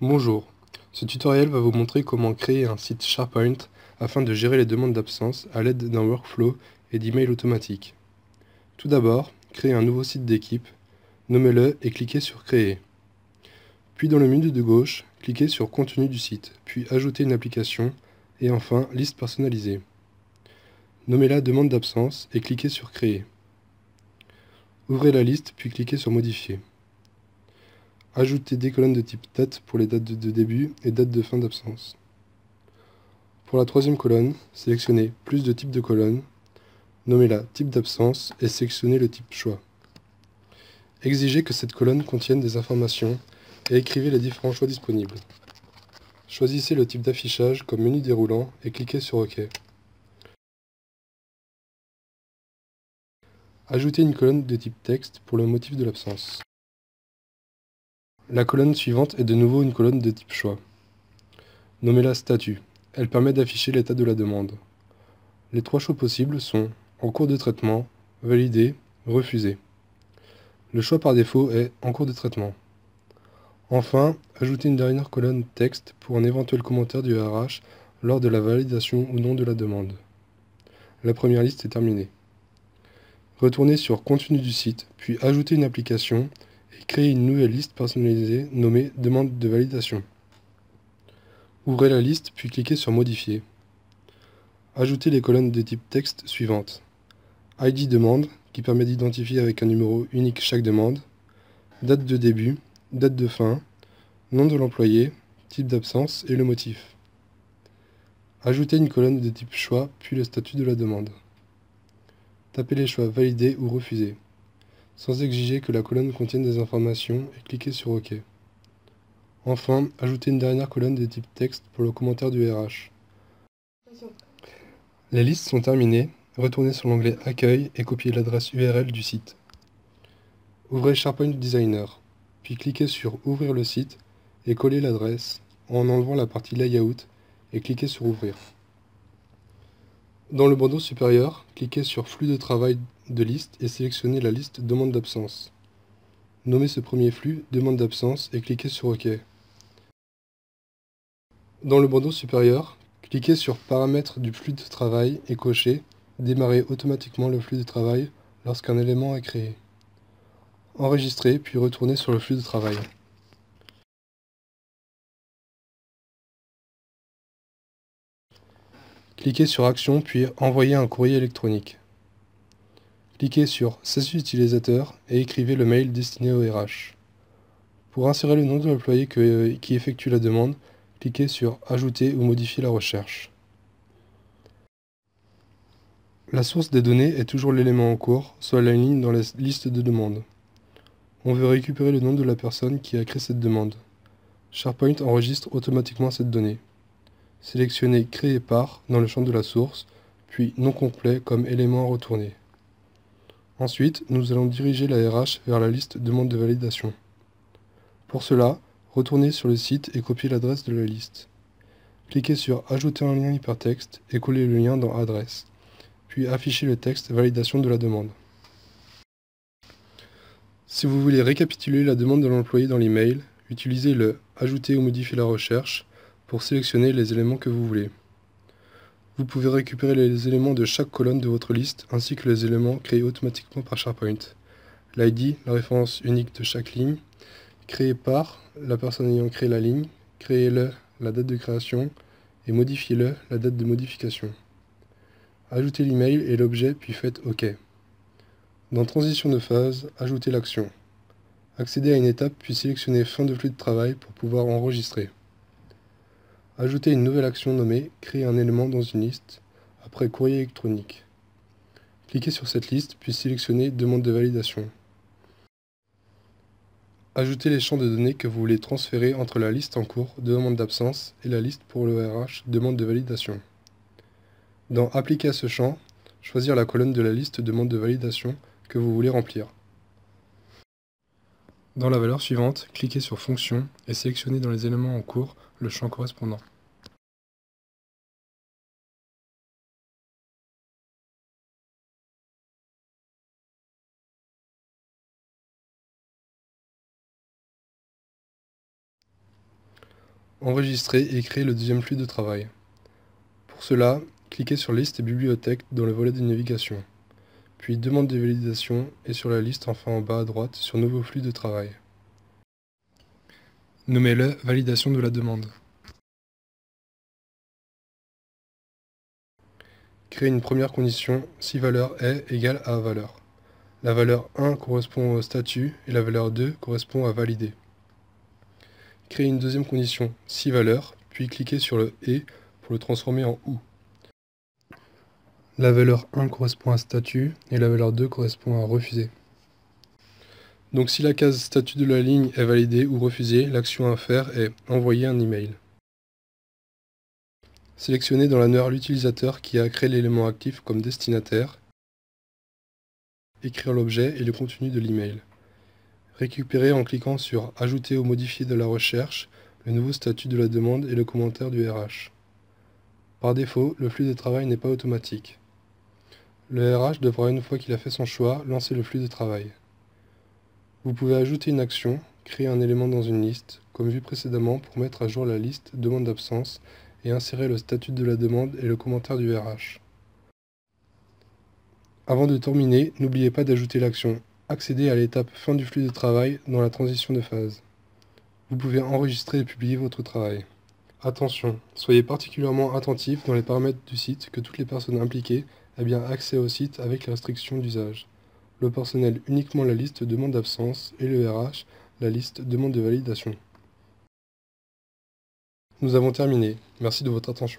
Bonjour, ce tutoriel va vous montrer comment créer un site SharePoint afin de gérer les demandes d'absence à l'aide d'un workflow et d'emails automatiques. Tout d'abord, créez un nouveau site d'équipe, nommez-le et cliquez sur Créer. Puis dans le menu de gauche, cliquez sur Contenu du site, puis Ajouter une application et enfin Liste personnalisée. Nommez-la Demande d'absence et cliquez sur Créer. Ouvrez la liste puis cliquez sur Modifier. Ajoutez des colonnes de type date pour les dates de début et date de fin d'absence. Pour la troisième colonne, sélectionnez Plus de types de colonnes, nommez-la Type d'absence et sélectionnez le type Choix. Exigez que cette colonne contienne des informations et écrivez les différents choix disponibles. Choisissez le type d'affichage comme menu déroulant et cliquez sur OK. Ajoutez une colonne de type texte pour le motif de l'absence. La colonne suivante est de nouveau une colonne de type Choix. Nommez-la Statut. Elle permet d'afficher l'état de la demande. Les trois choix possibles sont En cours de traitement, Validé, Refusé. Le choix par défaut est En cours de traitement. Enfin, ajoutez une dernière colonne texte pour un éventuel commentaire du RH lors de la validation ou non de la demande. La première liste est terminée. Retournez sur Contenu du site, puis ajoutez une application et créez une nouvelle liste personnalisée nommée Demande de validation. Ouvrez la liste, puis cliquez sur Modifier. Ajoutez les colonnes de type texte suivantes. ID demande, qui permet d'identifier avec un numéro unique chaque demande, date de début, date de fin, nom de l'employé, type d'absence et le motif. Ajoutez une colonne de type choix, puis le statut de la demande. Tapez les choix valider ou refuser, sans exiger que la colonne contienne des informations et cliquez sur OK. Enfin, ajoutez une dernière colonne de type texte pour le commentaire du RH. Les listes sont terminées, retournez sur l'onglet Accueil et copiez l'adresse URL du site. Ouvrez SharePoint Designer, puis cliquez sur Ouvrir le site et collez l'adresse en enlevant la partie Layout et cliquez sur Ouvrir. Dans le bandeau supérieur, cliquez sur Flux de travail de liste et sélectionnez la liste Demande d'absence. Nommez ce premier flux Demande d'absence et cliquez sur OK. Dans le bandeau supérieur, cliquez sur Paramètres du flux de travail et cochez Démarrer automatiquement le flux de travail lorsqu'un élément est créé. Enregistrez puis retournez sur le flux de travail. Cliquez sur Action puis Envoyer un courrier électronique. Cliquez sur Statut utilisateur et écrivez le mail destiné au RH. Pour insérer le nom de l'employé qui effectue la demande, cliquez sur Ajouter ou modifier la recherche. La source des données est toujours l'élément en cours, soit la ligne dans la liste de demandes. On veut récupérer le nom de la personne qui a créé cette demande. SharePoint enregistre automatiquement cette donnée. Sélectionnez Créer par dans le champ de la source, puis non complet comme élément à retourner. Ensuite, nous allons diriger la RH vers la liste Demande de validation. Pour cela, retournez sur le site et copiez l'adresse de la liste. Cliquez sur Ajouter un lien hypertexte et collez le lien dans Adresse, puis affichez le texte Validation de la demande. Si vous voulez récapituler la demande de l'employé dans l'email, utilisez le Ajouter ou modifier la recherche pour sélectionner les éléments que vous voulez. Vous pouvez récupérer les éléments de chaque colonne de votre liste ainsi que les éléments créés automatiquement par SharePoint. L'ID, la référence unique de chaque ligne, créé par la personne ayant créé la ligne, créez-le la date de création et modifiez-le la date de modification. Ajoutez l'email et l'objet puis faites OK. Dans Transition de phase, ajoutez l'action. Accédez à une étape puis sélectionnez Fin de flux de travail pour pouvoir enregistrer. Ajoutez une nouvelle action nommée Créer un élément dans une liste après courrier électronique. Cliquez sur cette liste puis sélectionnez Demande de validation. Ajoutez les champs de données que vous voulez transférer entre la liste en cours de demande d'absence et la liste pour le RH demande de validation. Dans Appliquer à ce champ, choisir la colonne de la liste demande de validation que vous voulez remplir. Dans la valeur suivante, cliquez sur Fonction et sélectionnez dans les éléments en cours le champ correspondant. Enregistrer et créer le deuxième flux de travail. Pour cela, cliquez sur Liste et Bibliothèque dans le volet de navigation, puis Demande de validation et sur la liste enfin en bas à droite sur Nouveau flux de travail. Nommez-le Validation de la demande. Créez une première condition si valeur est égale à valeur. La valeur 1 correspond au statut et la valeur 2 correspond à valider. Créez une deuxième condition si valeur, puis cliquez sur le « et » pour le transformer en « ou ». La valeur 1 correspond à statut et la valeur 2 correspond à refuser. Donc si la case statut de la ligne est validée ou refusée, l'action à faire est envoyer un email. Sélectionnez dans l'annuaire l'utilisateur qui a créé l'élément actif comme destinataire. Écrire l'objet et le contenu de l'email. Récupérer en cliquant sur Ajouter ou modifier de la recherche le nouveau statut de la demande et le commentaire du RH. Par défaut, le flux de travail n'est pas automatique. Le RH devra, une fois qu'il a fait son choix, lancer le flux de travail. Vous pouvez ajouter une action, créer un élément dans une liste, comme vu précédemment pour mettre à jour la liste demande d'absence et insérer le statut de la demande et le commentaire du RH. Avant de terminer, n'oubliez pas d'ajouter l'action « Accéder à l'étape fin du flux de travail » dans la transition de phase. Vous pouvez enregistrer et publier votre travail. Attention, soyez particulièrement attentifs dans les paramètres du site que toutes les personnes impliquées aient bien accès au site avec les restrictions d'usage. Le personnel uniquement la liste demande d'absence et le RH la liste demande de validation. Nous avons terminé. Merci de votre attention.